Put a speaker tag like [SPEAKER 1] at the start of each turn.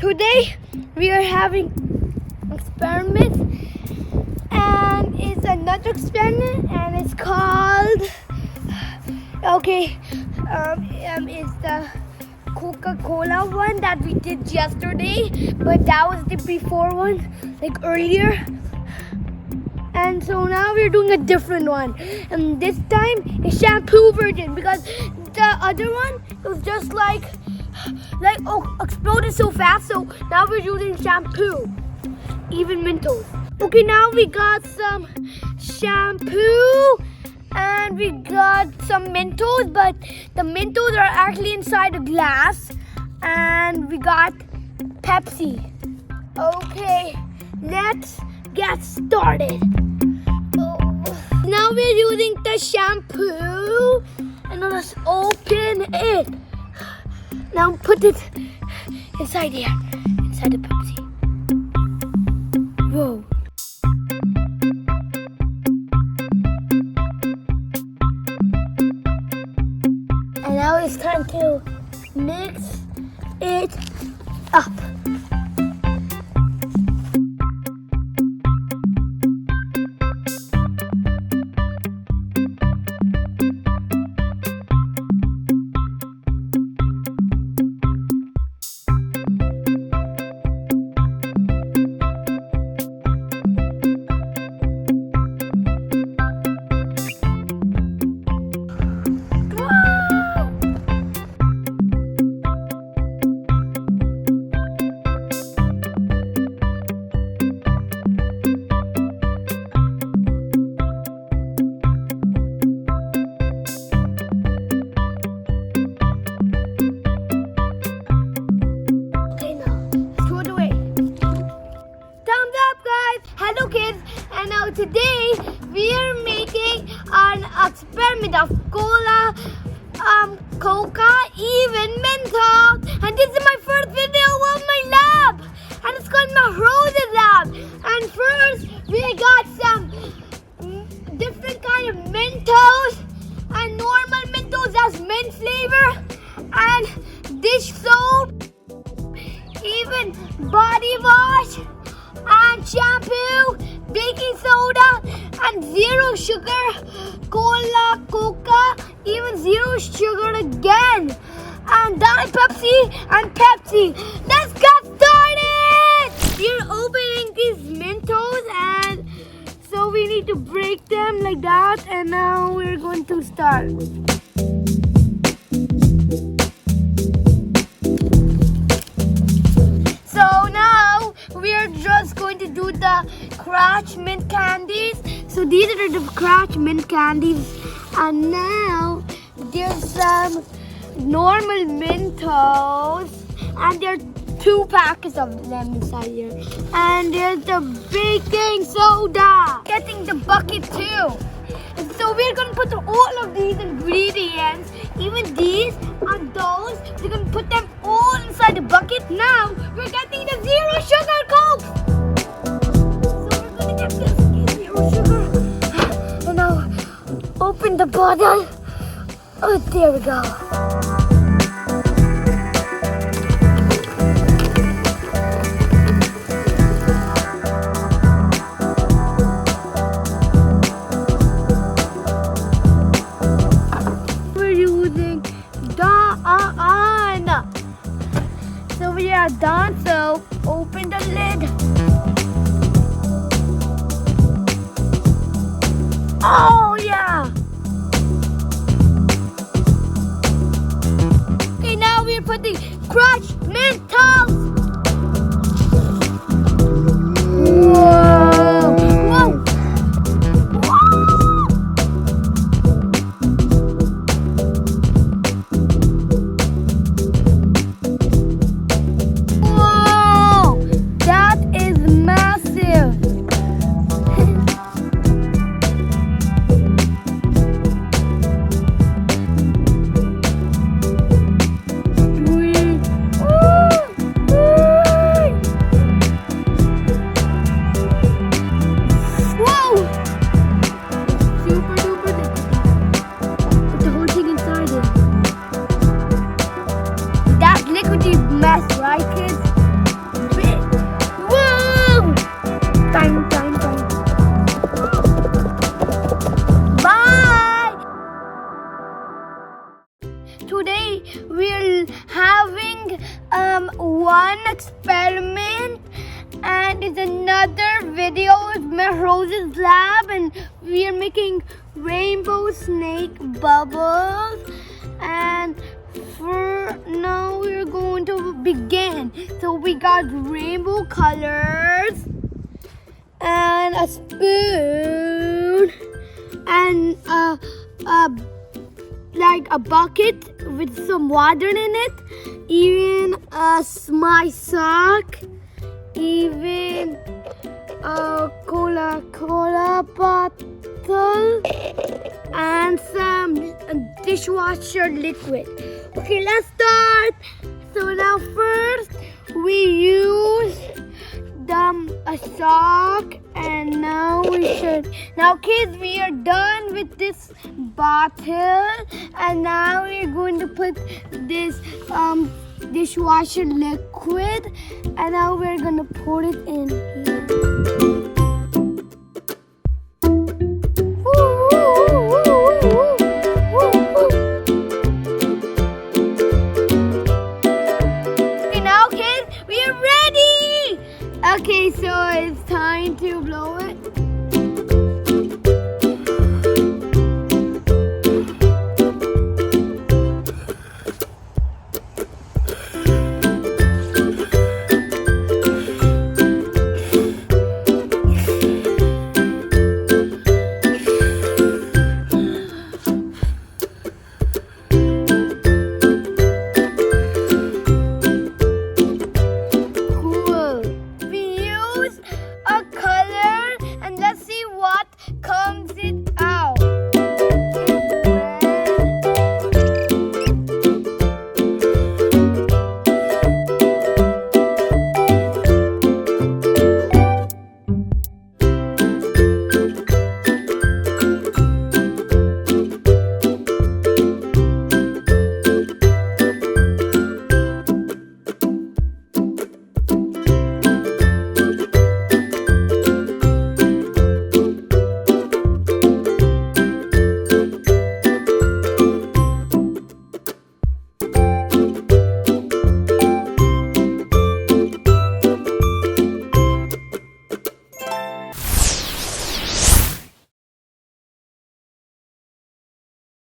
[SPEAKER 1] Today we are having experiment, and it's another experiment, and it's called it's the Coca-Cola one that we did yesterday, but that was the before one, like earlier. And so now we're doing a different one, and this time it's shampoo version, because the other one was just exploded so fast. So now we're using shampoo, even Mentos. Okay, now we got some shampoo and we got some Mentos, but the Mentos are actually inside a glass. And we got Pepsi. Okay, let's get started. Now we're using the shampoo, and let's open it. Now put it inside here, inside the Pepsi. Whoa. And now it's time to mix it up. Hello kids, and now today we are making an experiment of cola, Coca, even Mentos, and this is my first video of my lab, and it's called Mehroz's lab. And first we got some different kind of Mentos, and normal Mentos has mint flavor, and dish soap, even body wash, and shampoo, baking soda, and zero sugar, cola, Coca, even zero sugar again, and Diet Pepsi and Pepsi. Let's get started! We're opening these Mentos, and so we need to break them like that, and now we're going to start. We're just going to do the Crash Mint candies. So these are the Crash Mint candies. And now there's some normal Mentos. And there are 2 packets of them inside here. And there's the baking soda. Getting the bucket too. And so we're going to put all of these ingredients, even these and those, we're going to put them all inside the bucket. Now we're getting the zero sugar Coke. So we're going to get this zero sugar. And now open the bottle. Oh, there we go. So we are done, so open the lid. Oh yeah! Okay, now we're putting Crash Mentos. Whoa! Whoa! one experiment, and it's another video of Mehroz's lab, and we are making rainbow snake bubbles. And for now, we're going to begin. So we got rainbow colors and a spoon and like a bucket with some water in it, even my sock, even a Coca-Cola bottle, and some dishwasher liquid. Okay, let's start. So now first we use a sock, and now kids, we are done with this bottle, and now we're going to put this dishwasher liquid, and now we're going to pour it in here. Now kids, we are ready. Okay, so it's time to blow it.